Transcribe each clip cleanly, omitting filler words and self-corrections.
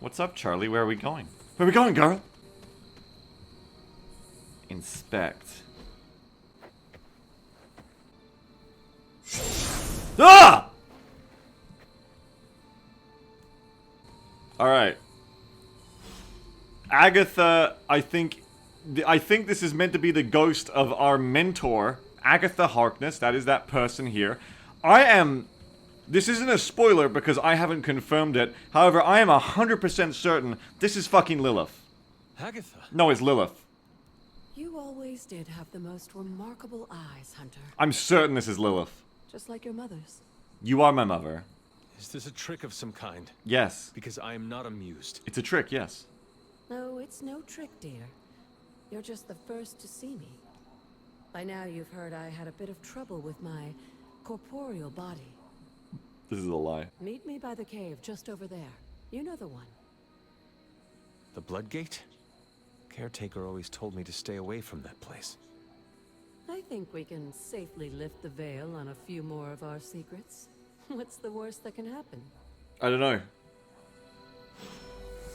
What's up, Charlie? Where are we going? Where are we going, girl? Inspect. Ah! Alright. Agatha, I think this is meant to be the ghost of our mentor, Agatha Harkness. That is that person here. This isn't a spoiler because I haven't confirmed it. However, I am 100% certain this is fucking Lilith. Agatha? No, it's Lilith. You always did have the most remarkable eyes, Hunter. I'm certain this is Lilith. Just like your mother's. You are my mother. Is this a trick of some kind? Yes. Because I am not amused. It's a trick, yes. No, it's no trick, dear. You're just the first to see me. By now you've heard I had a bit of trouble with my corporeal body. This is a lie. Meet me by the cave just over there. You know the one. The Blood Gate? Caretaker always told me to stay away from that place. I think we can safely lift the veil on a few more of our secrets. What's the worst that can happen? I don't know.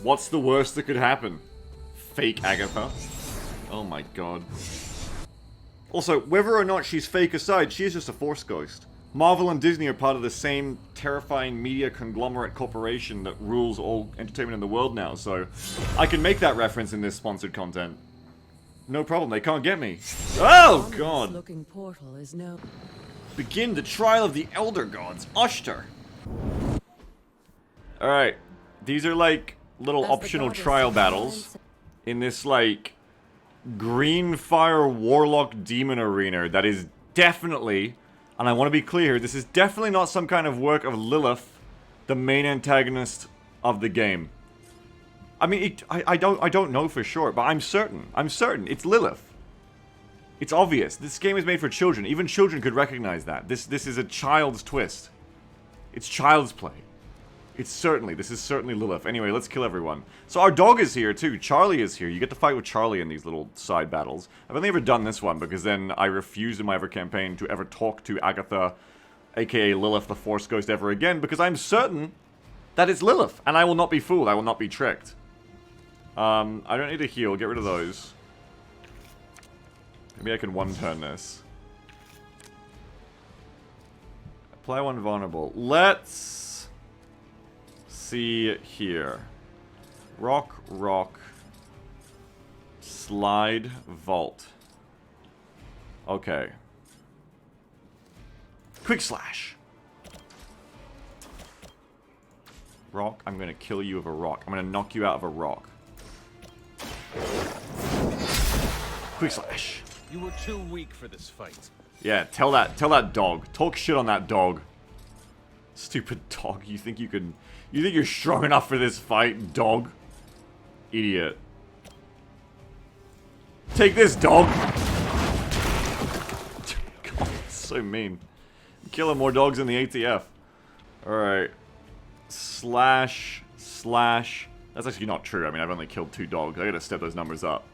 What's the worst that could happen? Fake Agatha. Oh my god. Also, whether or not she's fake aside, she is just a Force ghost. Marvel and Disney are part of the same terrifying media conglomerate corporation that rules all entertainment in the world now, so I can make that reference in this sponsored content. No problem, they can't get me. Oh god! Looking portal is no. Begin the trial of the Elder Gods, Ushter. Alright, these are like little optional trial battles in this like green fire warlock demon arena that is definitely, and I want to be clear here, this is definitely not some kind of work of Lilith, the main antagonist of the game. I mean, I don't know for sure, but I'm certain it's Lilith. It's obvious. This game is made for children. Even children could recognize that. This is a child's twist. It's child's play. This is certainly Lilith. Anyway, let's kill everyone. So our dog is here too. Charlie is here. You get to fight with Charlie in these little side battles. I've only ever done this one because then I refused in my other campaign to ever talk to Agatha, aka Lilith the Force Ghost, ever again because I'm certain that it's Lilith. And I will not be fooled. I will not be tricked. I don't need to heal. Get rid of those. Maybe I can one-turn this. Apply one vulnerable. Let's see here. Rock, rock. Slide, vault. Okay. Quick slash. Rock, I'm gonna kill you with a rock. I'm gonna knock you out of a rock. Quick slash. You were too weak for this fight. Yeah, tell that dog. Talk shit on that dog. Stupid dog. You think you're strong enough for this fight, dog? Idiot. Take this, dog. God, so mean. I'm killing more dogs in the ATF. Alright. Slash, slash. That's actually not true. I mean, I've only killed 2 dogs. I gotta step those numbers up.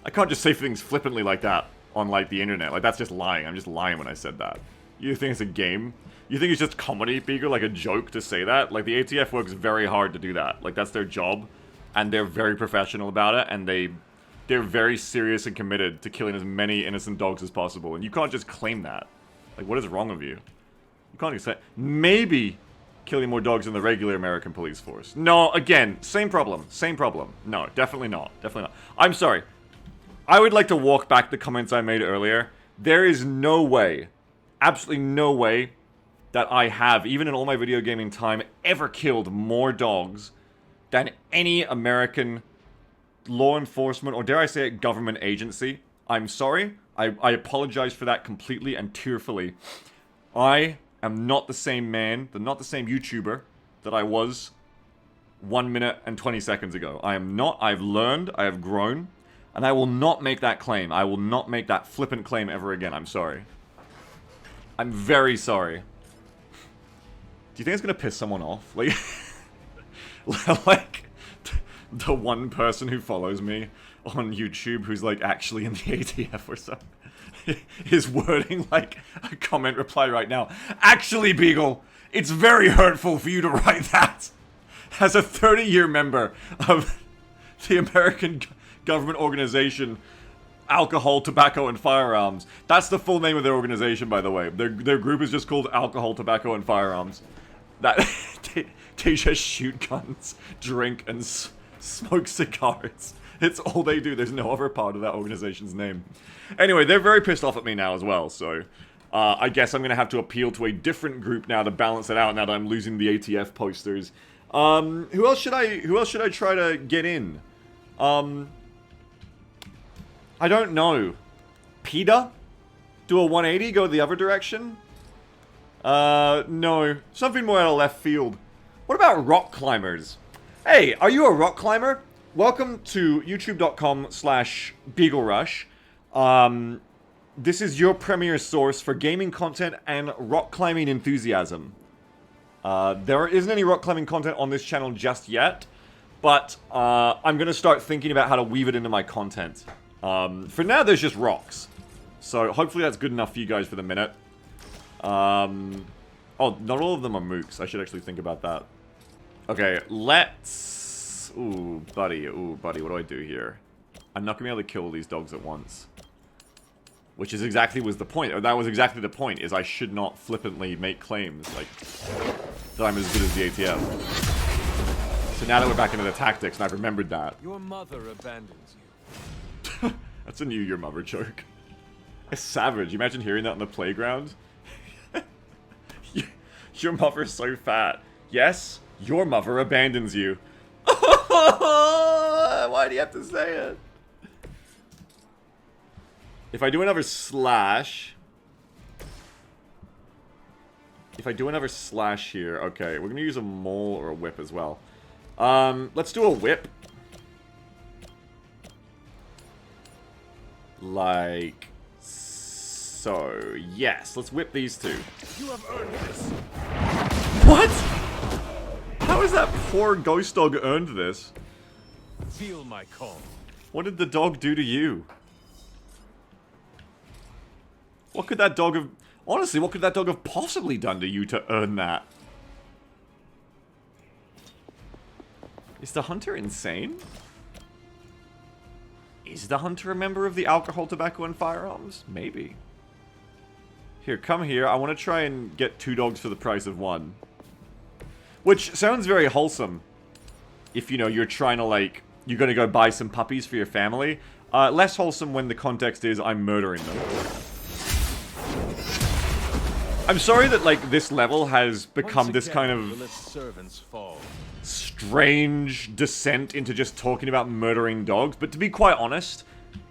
I can't just say things flippantly like that on, like, the internet. Like, that's just lying. I'm just lying when I said that. You think it's a game? You think it's just comedy, Beagle? Like a joke to say that? Like, the ATF works very hard to do that. Like, that's their job. And they're very professional about it. And they're very serious and committed to killing as many innocent dogs as possible. And you can't just claim that. Like, what is wrong with you? You can't just say... Maybe killing more dogs than the regular American police force. No, again, same problem. Same problem. No, definitely not. Definitely not. I'm sorry. I would like to walk back the comments I made earlier. There is no way, absolutely no way, that I have, even in all my video gaming time, ever killed more dogs than any American law enforcement, or dare I say it, government agency. I'm sorry. I apologize for that completely and tearfully. I am not the same man, not the same YouTuber that I was 1 minute and 20 seconds ago. I am not. I've learned. I have grown. And I will not make that claim. I will not make that flippant claim ever again. I'm sorry. I'm very sorry. Do you think it's gonna piss someone off? Like, like the one person who follows me on YouTube who's like actually in the ATF or something is wording like a comment reply right now. Actually, Beagle, it's very hurtful for you to write that. as a 30-year member of the American government organization Alcohol, Tobacco, and Firearms. That's the full name of their organization, by the way. Their group is just called Alcohol, Tobacco, and Firearms. That they just shoot guns, drink, and smoke cigars. It's all they do. There's no other part of that organization's name. Anyway, they're very pissed off at me now as well, so I guess I'm going to have to appeal to a different group now to balance it out now that I'm losing the ATF posters. Who else should I try to get in? I don't know. PETA? Do a 180, go the other direction? No. Something more out of left field. What about rock climbers? Hey, are you a rock climber? Welcome to youtube.com/BeagleRush. This is your premier source for gaming content and rock climbing enthusiasm. There isn't any rock climbing content on this channel just yet, but I'm going to start thinking about how to weave it into my content. For now, there's just rocks. So hopefully that's good enough for you guys for the minute. Oh, not all of them are mooks. I should actually think about that. Okay, let's... Ooh, buddy, what do I do here? I'm not going to be able to kill all these dogs at once. Which is exactly was the point. Or that was exactly the point, is I should not flippantly make claims, like, that I'm as good as the ATF. So now that we're back into the tactics, and I've remembered that. Your mother abandons you. That's a new your mother joke. It's savage. You imagine hearing that on the playground? Your mother's so fat. Yes, your mother abandons you. Why do you have to say it? If I do another slash... If I do another slash here... Okay, we're gonna use a mole or a whip as well. Let's do a whip. Like... So... Yes, let's whip these two. You have earned this. What? How has that poor ghost dog earned this? Feel my call. What did the dog do to you? What could that dog have... Honestly, what could that dog have possibly done to you to earn that? Is the hunter insane? Is the hunter a member of the Alcohol, Tobacco, and Firearms? Maybe. Here, come here. I want to try and get 2 dogs for the price of 1. Which sounds very wholesome. If, you know, you're trying to, like... You're gonna go buy some puppies for your family. Less wholesome when the context is I'm murdering them. I'm sorry that, like, this level has become this kind of strange descent into just talking about murdering dogs, but to be quite honest,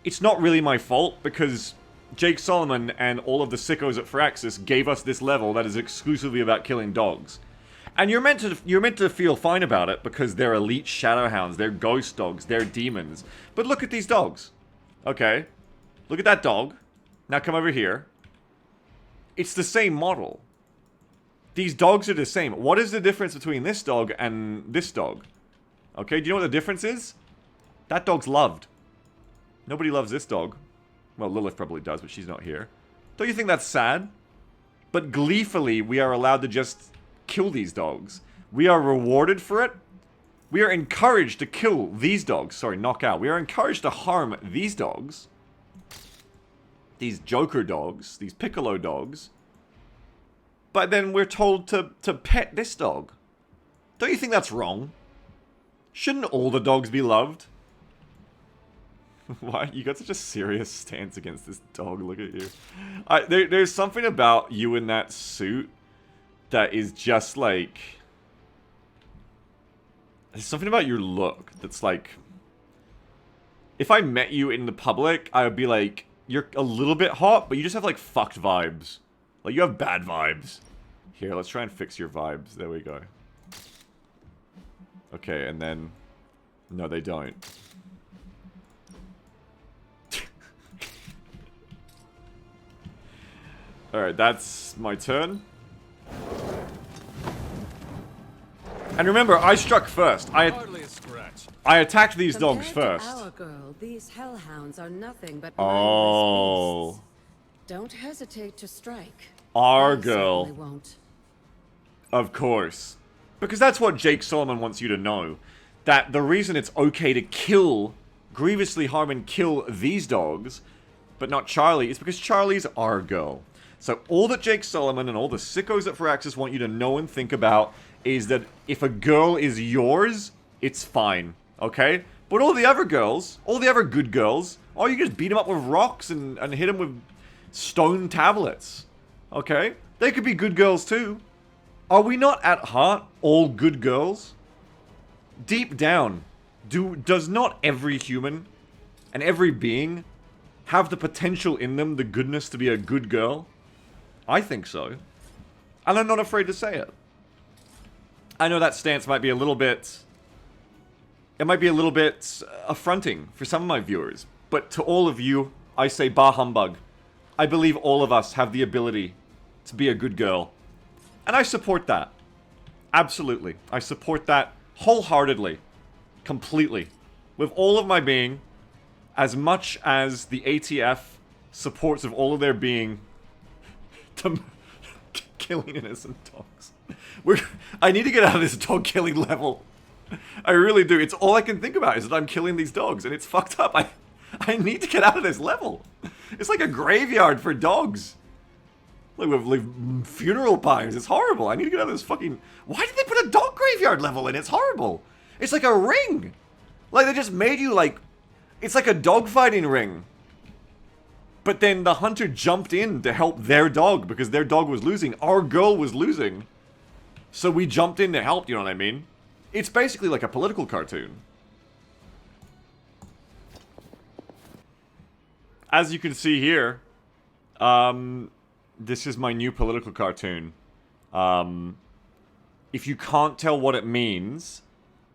it's not really my fault, because Jake Solomon and all of the sickos at Firaxis gave us this level that is exclusively about killing dogs. And you're meant to feel fine about it, because they're elite shadowhounds, they're ghost dogs, they're demons. But look at these dogs. Okay. Look at that dog. Now come over here. It's the same model. These dogs are the same. What is the difference between this dog and this dog? Okay, do you know what the difference is? That dog's loved. Nobody loves this dog. Well, Lilith probably does, but she's not here. Don't you think that's sad? But gleefully, we are allowed to just kill these dogs. We are rewarded for it. We are encouraged to kill these dogs. Sorry, knock out. We are encouraged to harm these dogs. These Joker dogs, these Piccolo dogs. But then we're told to pet this dog. Don't you think that's wrong? Shouldn't all the dogs be loved? Why? You got such a serious stance against this dog, look at you. There's something about you in that suit that is just like... There's something about your look that's like... If I met you in the public, I would be like... You're a little bit hot, but you just have, like, fucked vibes. Like, you have bad vibes. Here, let's try and fix your vibes. There we go. Okay, and then... No, they don't. Alright, that's my turn. And remember, I struck first. I attacked these dogs first. To our girl, these hellhounds are nothing but oh. beasts. Don't hesitate to strike. Our I girl. won't. Of course. Because that's what Jake Solomon wants you to know. That the reason it's okay to kill, grievously harm and kill these dogs, but not Charlie, is because Charlie's our girl. So all that Jake Solomon and all the sickos at Firaxis want you to know and think about is that if a girl is yours, it's fine, okay? But all the other girls, all the other good girls, all you just beat them up with rocks and hit them with stone tablets, okay? They could be good girls too. Are we not at heart all good girls? Deep down, does not every human and every being have the potential in them, the goodness to be a good girl? I think so. And I'm not afraid to say it. I know that stance might be a little bit... It might be a little bit affronting for some of my viewers. But to all of you, I say bah humbug. I believe all of us have the ability to be a good girl. And I support that. Absolutely. I support that wholeheartedly. Completely. With all of my being. As much as the ATF supports of all of their being to killing innocent dogs. I need to get out of this dog killing level. I really do. It's all I can think about is that I'm killing these dogs, and it's fucked up. I need to get out of this level. It's like a graveyard for dogs. Like with funeral pyres. It's horrible. I need to get out of this fucking... Why did they put a dog graveyard level in? It's horrible. It's like a ring. Like they just made you like... It's like a dogfighting ring. But then the hunter jumped in to help their dog because their dog was losing. Our girl was losing. So we jumped in to help, you know what I mean? It's basically like a political cartoon. As you can see here, this is my new political cartoon. If you can't tell what it means,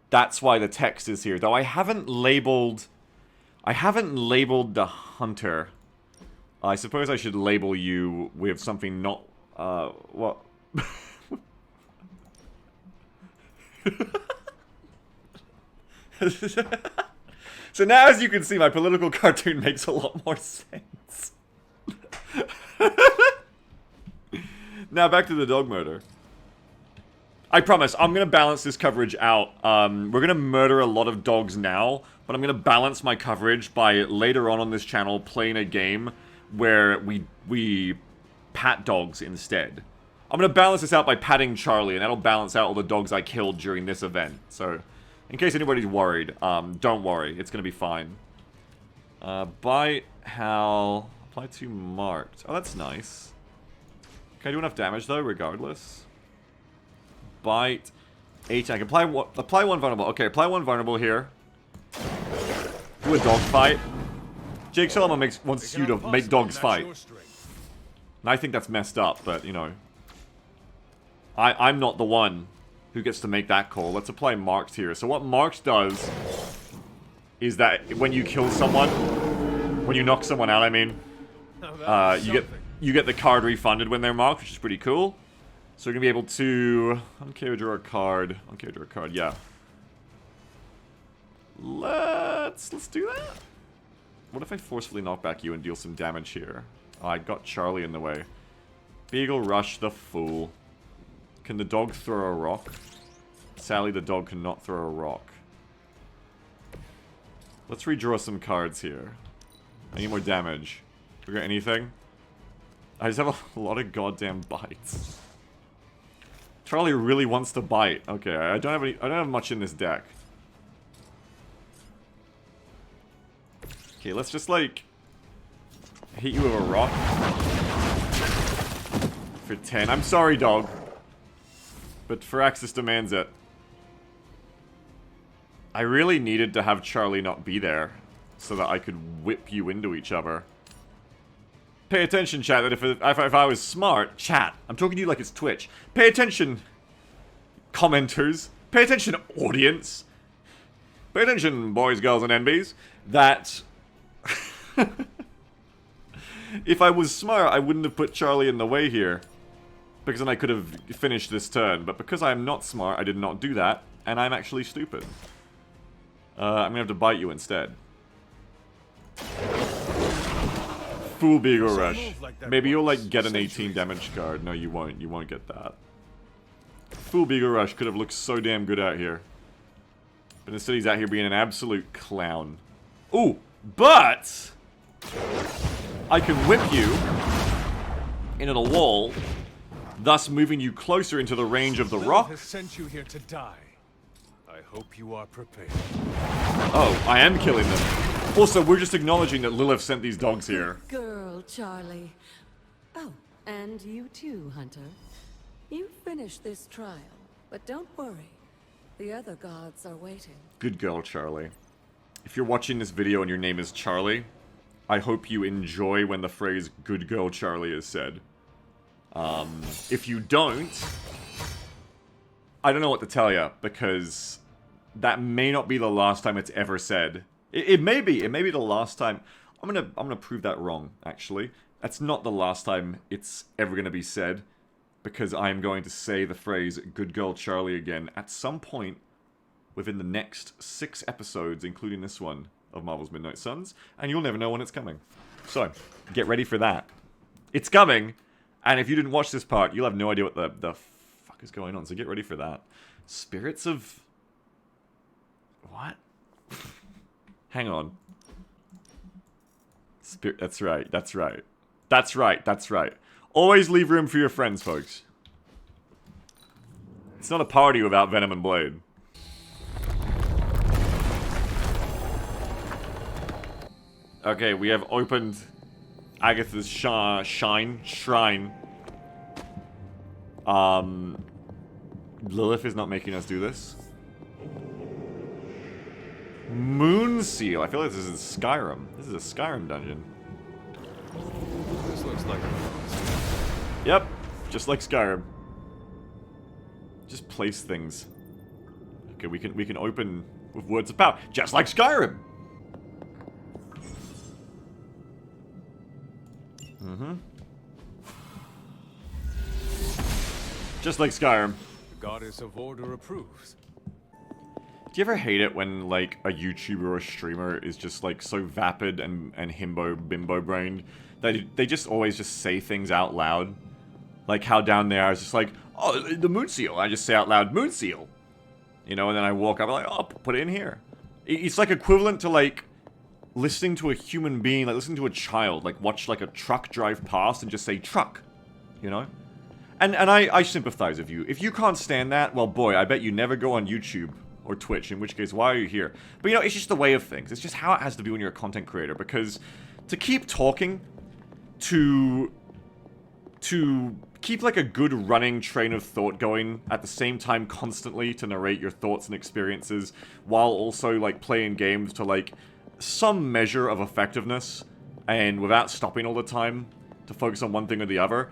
that's why the text is here. Though I haven't labeled the hunter. I suppose I should label you with something not, what? So now, as you can see, my political cartoon makes a lot more sense. Now, back to the dog murder. I promise, I'm going to balance this coverage out. We're going to murder a lot of dogs now, but I'm going to balance my coverage by later on this channel playing a game where we pat dogs instead. I'm going to balance this out by patting Charlie, and that'll balance out all the dogs I killed during this event. So, in case anybody's worried, don't worry. It's going to be fine. Bite, howl, apply to marked. Oh, that's nice. Can I do enough damage, though, regardless? Bite, 8. I can apply one vulnerable. Okay, apply one vulnerable here. Do a dog fight. Jake Solomon wants you to make dogs fight. And I think that's messed up, but, you know. I'm not the one who gets to make that call. Let's apply marked here. So what marked does is that when you kill someone, when you knock someone out, I mean, you get the card refunded when they're marked, which is pretty cool. So we're gonna be able to uncare, draw a card. Uncare, draw a card. Yeah. Let's do that. What if I forcefully knock back you and deal some damage here? Oh, I got Charlie in the way. Beagle, rush the fool. Can the dog throw a rock? Sadly, the dog cannot throw a rock. Let's redraw some cards here. I need more damage. We got anything? I just have a lot of goddamn bites. Charlie really wants to bite. Okay, I don't have much in this deck. Okay, let's just like hit you with a rock for 10. I'm sorry, dog. But Firaxis demands it. I really needed to have Charlie not be there so that I could whip you into each other. Pay attention, chat, that if I was smart... Chat, I'm talking to you like it's Twitch. Pay attention, commenters. Pay attention, audience. Pay attention, boys, girls, and NBs. That... if I was smart, I wouldn't have put Charlie in the way here. Because then I could have finished this turn. But because I'm not smart, I did not do that. And I'm actually stupid. I'm gonna have to bite you instead. Fool Beagle Rush. Maybe you'll like get an 18 damage card. No, you won't. You won't get that. Full Beagle Rush could have looked so damn good out here. But instead he's out here being an absolute clown. Ooh, but I can whip you into the wall, thus moving you closer into the range of the rock. Lilith has sent you here to die. I hope you are prepared. Oh, I am killing them. Also, we're just acknowledging that Lilith sent these dogs here. Girl, Charlie. Oh, and you too, Hunter. You finished this trial, but don't worry. The other gods are waiting. Good girl, Charlie. If you're watching this video and your name is Charlie, I hope you enjoy when the phrase "good girl, Charlie" is said. If you don't, I don't know what to tell you, because that may not be the last time it's ever said. It may be the last time. I'm gonna prove that wrong, actually. That's not the last time it's ever gonna be said, because I am going to say the phrase "good girl, Charlie" again at some point within the next 6 episodes, including this one, of Marvel's Midnight Suns, and you'll never know when it's coming. So, get ready for that. It's coming, and if you didn't watch this part, you'll have no idea what the fuck is going on, so get ready for that. Spirits of... what? Hang on. That's right, that's right. That's right, that's right. Always leave room for your friends, folks. It's not a party without Venom and Blade. Okay, we have opened Agatha's shrine. Lilith is not making us do this. Moon Seal. I feel like this is Skyrim. This is a Skyrim dungeon. This looks like Yep, just like Skyrim. Just place things. Okay, we can open with words of power, just like Skyrim. Just like Skyrim. the goddess of order approves. Do you ever hate it when, like, a YouTuber or a streamer is just, like, so vapid and bimbo-brained that they just always just say things out loud? Like how down there I was just like, oh, the Moon Seal. I just say out loud, Moon Seal. You know, and then I walk up, I'm like, oh, put it in here. It's like equivalent to, like, listening to a human being, like listening to a child, like watch like a truck drive past and just say truck, you know? And I sympathize with you. If you can't stand that, well boy, I bet you never go on YouTube or Twitch, in which case, why are you here? But you know, it's just the way of things. It's just how it has to be when you're a content creator, because to keep talking, to keep like a good running train of thought going at the same time constantly to narrate your thoughts and experiences while also like playing games to like some measure of effectiveness and without stopping all the time to focus on one thing or the other.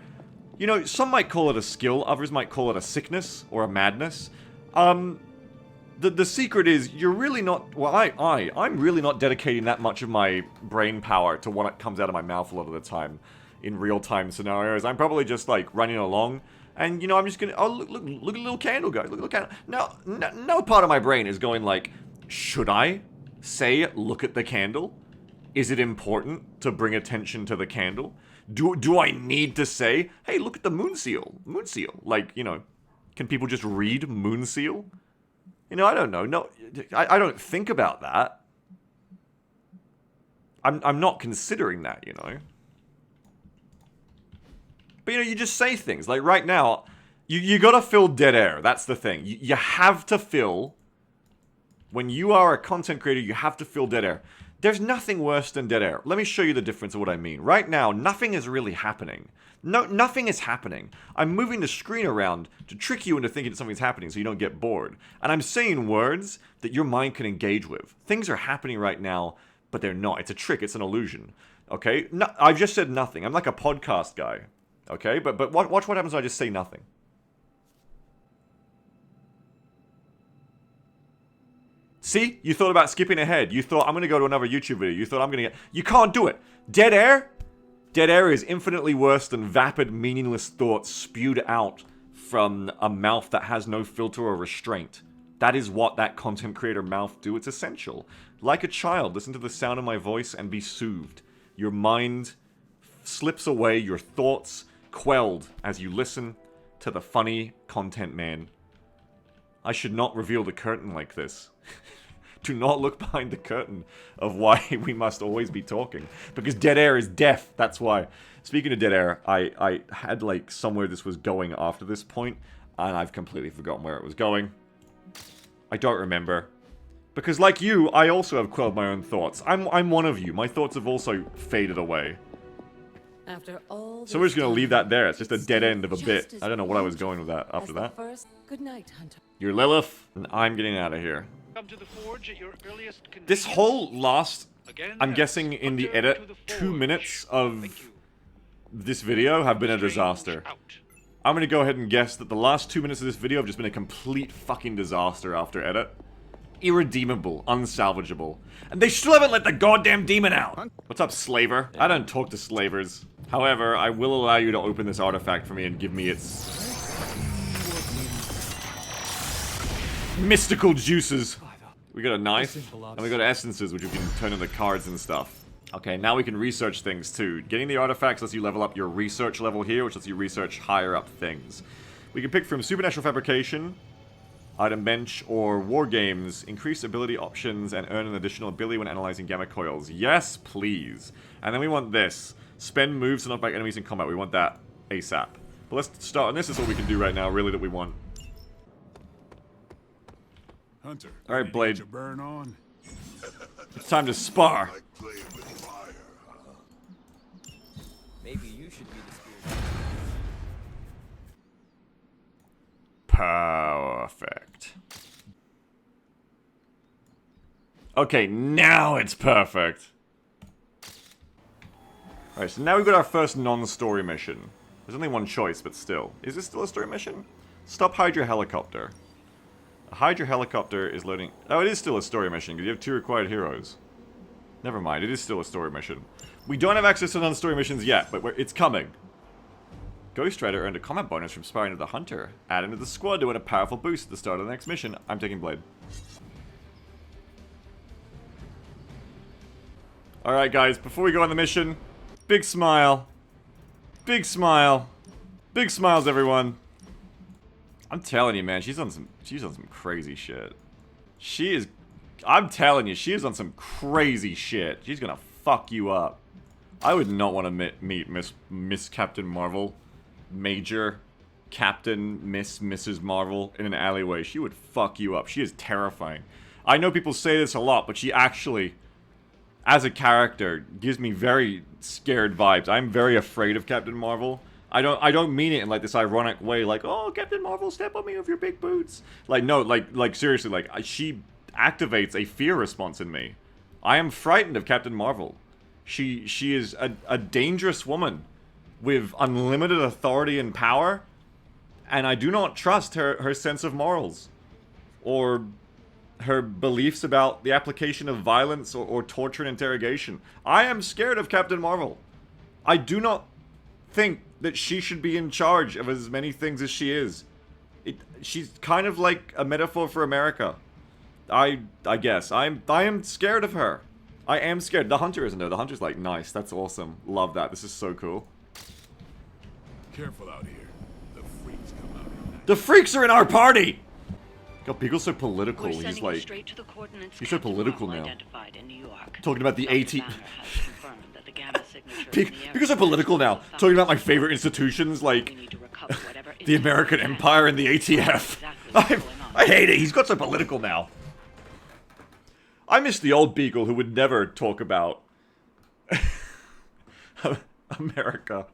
You know, some might call it a skill, others might call it a sickness or a madness. The secret is you're really not, well, I'm really not dedicating that much of my brain power to what comes out of my mouth a lot of the time in real-time scenarios. I'm probably just like running along and, you know, I'm just gonna, oh, look at the little candle, guys, look at the candle. No part of my brain is going like, should I say, look at the candle? Is it important to bring attention to the candle? Do I need to say, hey, look at the Moon Seal? Moon Seal. Like, you know, can people just read Moon Seal? You know, I don't know. No, I don't think about that. I'm not considering that, you know. But, you know, you just say things. Like, right now, you gotta fill dead air. That's the thing. You have to fill... When you are a content creator, you have to fill dead air. There's nothing worse than dead air. Let me show you the difference of what I mean. Right now, nothing is really happening. No, nothing is happening. I'm moving the screen around to trick you into thinking something's happening so you don't get bored. And I'm saying words that your mind can engage with. Things are happening right now, but they're not. It's a trick. It's an illusion. Okay? No, I've just said nothing. I'm like a podcast guy. Okay? But watch what happens when I just say nothing. See? You thought about skipping ahead. You thought, I'm going to go to another YouTube video. You thought, I'm going to get... You can't do it. Dead air? Dead air is infinitely worse than vapid, meaningless thoughts spewed out from a mouth that has no filter or restraint. That is what that content creator mouth do. It's essential. Like a child, listen to the sound of my voice and be soothed. Your mind slips away, your thoughts quelled as you listen to the funny content man I should not reveal the curtain like this. Do not look behind the curtain of why we must always be talking. Because dead air is death, that's why. Speaking of dead air, I had like somewhere this was going after this point, and I've completely forgotten where it was going. I don't remember. Because like you, I also have quelled my own thoughts. I'm one of you. My thoughts have also faded away. After all So we're just gonna leave that there. It's just a dead end of a just bit. as I don't know what I was going with that after that. Good night, Hunter. You're Lilith, and I'm getting out of here. Come to the forge at your earliest This convenience. whole last, Again, I'm as guessing in the Hunter edit, to the 2 forge. minutes Thank of you. this video have been a Strange disaster. out. I'm gonna go ahead and guess that the last 2 minutes of this video have just been a complete fucking disaster after edit. Irredeemable, unsalvageable. And they still haven't let the goddamn demon out! What's up, slaver? I don't talk to slavers. However, I will allow you to open this artifact for me and give me its mystical juices. We got a knife, and we got essences, which we can turn into cards and stuff. Okay, now we can research things too. Getting the artifacts lets you level up your research level here, which lets you research higher up things. We can pick from Supernatural Fabrication, Item Bench, or War Games. Increase ability options and earn an additional ability when analyzing gamma coils. Yes, please. And then we want this. Spend moves to knock back enemies in combat. We want that ASAP. But let's start on this. This is all we can do right now, really, that we want. Hunter, All right, ready to Blade. get your burn on? It's time to spar. Like playing with fire, huh? Maybe you should be the spirit. Perfect. Okay, now it's perfect. Alright, so now we've got our first non-story mission. There's only one choice, but still. Is this still a story mission? Stop Hydra Helicopter. A Hydra Helicopter is loading... Oh, it is still a story mission, because you have 2 required heroes. Never mind, it is still a story mission. We don't have access to non-story missions yet, but it's coming. Ghost Rider earned a combat bonus from sparring with the Hunter. Add him to the squad to win a powerful boost at the start of the next mission. I'm taking Blade. Alright guys, before we go on the mission, big smile. Big smile. Big smiles, everyone. I'm telling you, man, she's on some crazy shit. She is... I'm telling you, she is on some crazy shit. She's gonna fuck you up. I would not want to meet Miss Captain Marvel. Major Captain Mrs. Marvel in an alleyway. She would fuck you up. She is terrifying. I know people say this a lot, but she actually, as a character, gives me very scared vibes. I'm very afraid of Captain Marvel. I don't mean it in like this ironic way, like, oh, Captain Marvel, step on me with your big boots. Like, no, like seriously, like, she activates a fear response in me. I am frightened of Captain Marvel. She is a dangerous woman with unlimited authority and power, and I do not trust her sense of morals or her beliefs about the application of violence or torture and interrogation. I am scared of Captain Marvel. I do not think that she should be in charge of as many things as she is. She's kind of like a metaphor for America. I guess. I am scared of her. I am scared. The Hunter isn't though. The Hunter's like, nice. That's awesome. Love that. This is so cool. Careful out here. The freaks come out at night. The freaks are in our party! God, Beagle's so political. We're He's sending like... you straight to the coordinates he's so Captain political Marvel now. identified in New York. Talking about the Dr. 80... Banner has confirmed that the gamma signature in the area Beagle's so political now. was found Talking about my favorite institutions, like... We need to recover whatever the American information Empire and the we can. ATF. Exactly what's going on. I hate it. He's got so political now. I miss the old Beagle who would never talk about America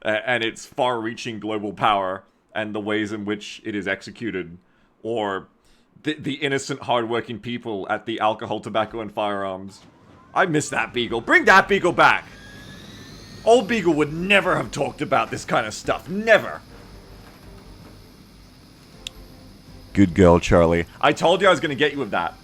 and its far-reaching global power and the ways in which it is executed, or the innocent, hard-working people at the alcohol, tobacco, and firearms. I miss that Beagle. Bring that Beagle back! Old Beagle would never have talked about this kind of stuff. Never! Good girl, Charlie. I told you I was gonna get you with that.